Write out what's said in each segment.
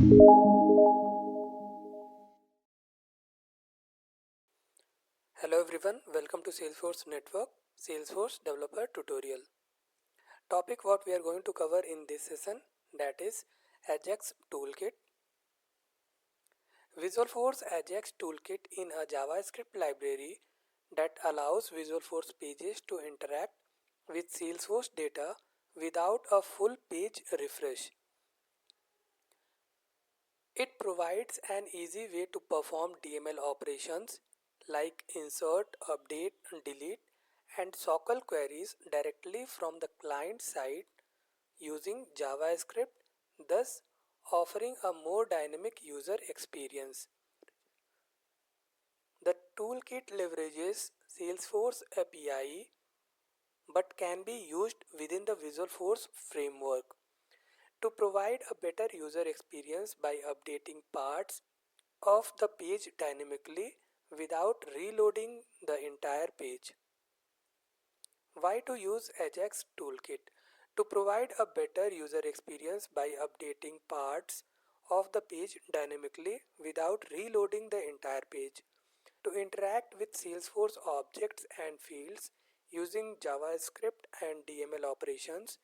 Hello everyone, welcome to Salesforce Network, Salesforce Developer Tutorial. Topic what we are going to cover in this session, that is Ajax Toolkit. Visualforce Ajax Toolkit in a JavaScript library that allows Visualforce pages to interact with Salesforce data without a full page refresh. It provides an easy way to perform DML operations like insert, update, delete, and SOQL queries directly from the client side using JavaScript, thus offering a more dynamic user experience. The toolkit leverages Salesforce API but can be used within the Visualforce framework to provide a better user experience by updating parts of the page dynamically without reloading the entire page. Why to use Ajax Toolkit? To provide a better user experience by updating parts of the page dynamically without reloading the entire page. To interact with Salesforce objects and fields using JavaScript and DML operations.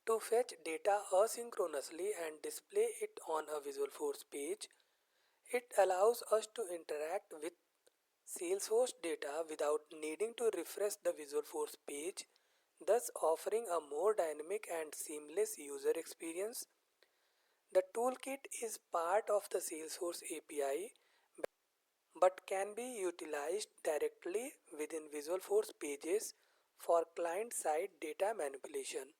To fetch data asynchronously and display it on a Visualforce page. It allows us to interact with Salesforce data without needing to refresh the Visualforce page, thus offering a more dynamic and seamless user experience. The toolkit is part of the Salesforce API but can be utilized directly within Visualforce pages for client-side data manipulation.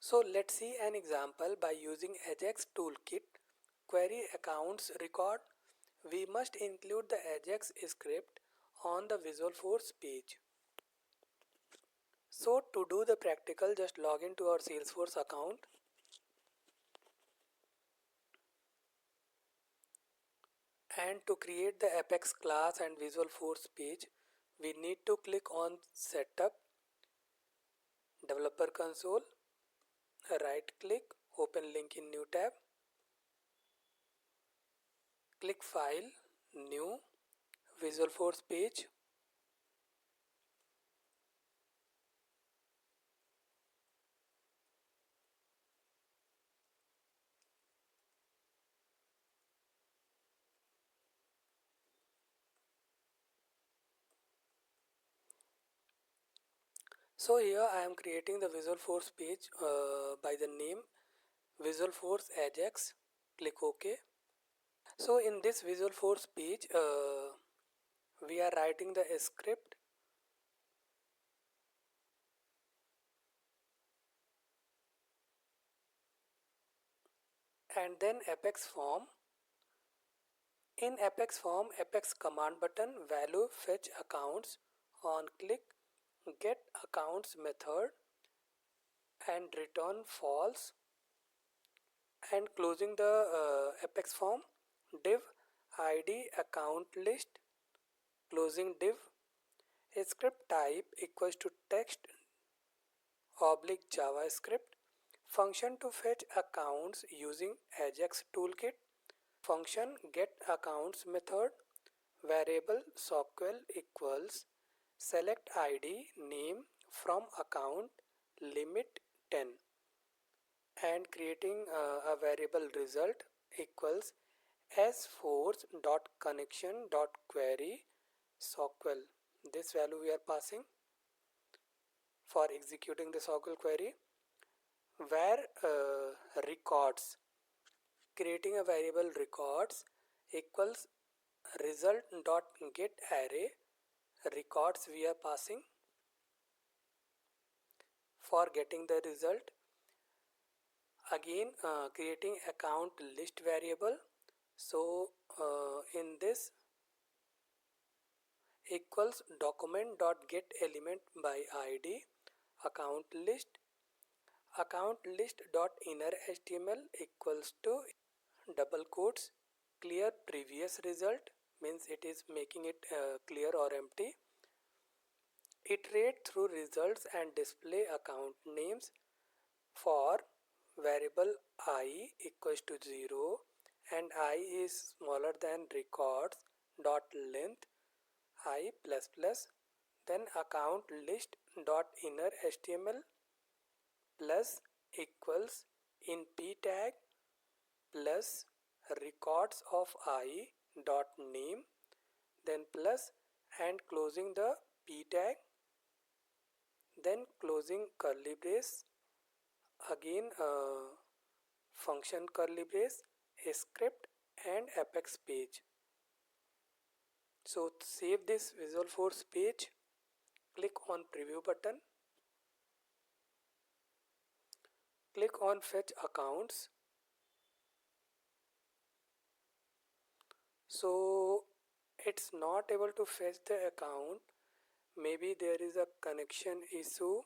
So let's see an example by using Ajax Toolkit query accounts record. We must include the Ajax script on the Visualforce page. So to do the practical, just log into our Salesforce account and to create the Apex class and Visualforce page, we need to click on Setup, Developer Console, right click, open link in new tab, click File, New, Visualforce page. So here I am creating the Visualforce page by the name Visualforce Ajax. Click OK. So in this Visualforce page, we are writing the script and then Apex form. In Apex form, Apex command button value fetch accounts on click get accounts method and return false, and closing the Apex form div id account list, closing div script type equals to text oblique JavaScript, function to fetch accounts using Ajax toolkit, function get accounts method, variable SOQL equals select id name from account limit 10, and creating a variable result equals sforce.connection.query SOQL. This value we are passing for executing the SOQL query, where records, creating a variable records equals result.getArray, records we are passing for getting the result. Again creating account list variable. So in this equals document.getElement by id account list dot inner html equals to double quotes clear previous result, means it is making it clear or empty. Iterate through results and display account names for variable I equals to 0 and I is smaller than records dot length I plus plus, then account list dot inner html plus equals in p tag plus records of I dot name, then plus and closing the p tag, then closing curly brace, again function curly brace, a script and apex page. So save this Visualforce page, click on preview button, click on fetch accounts. So it's not able to fetch the account. Maybe there is a connection issue.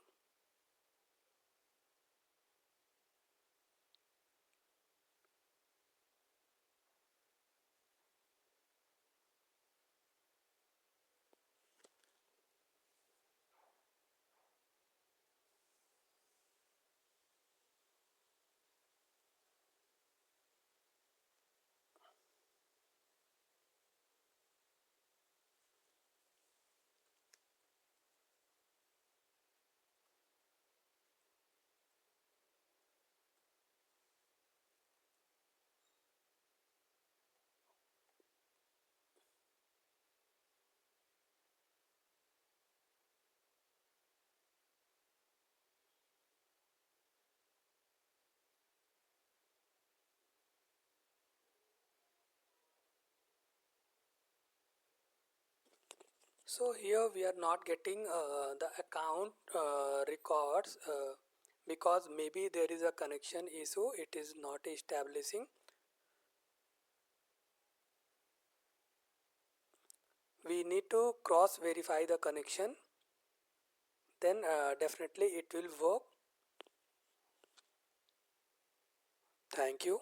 So here we are not getting the account records because maybe there is a connection issue. It is not establishing. We need to cross verify the connection. Then definitely it will work. Thank you.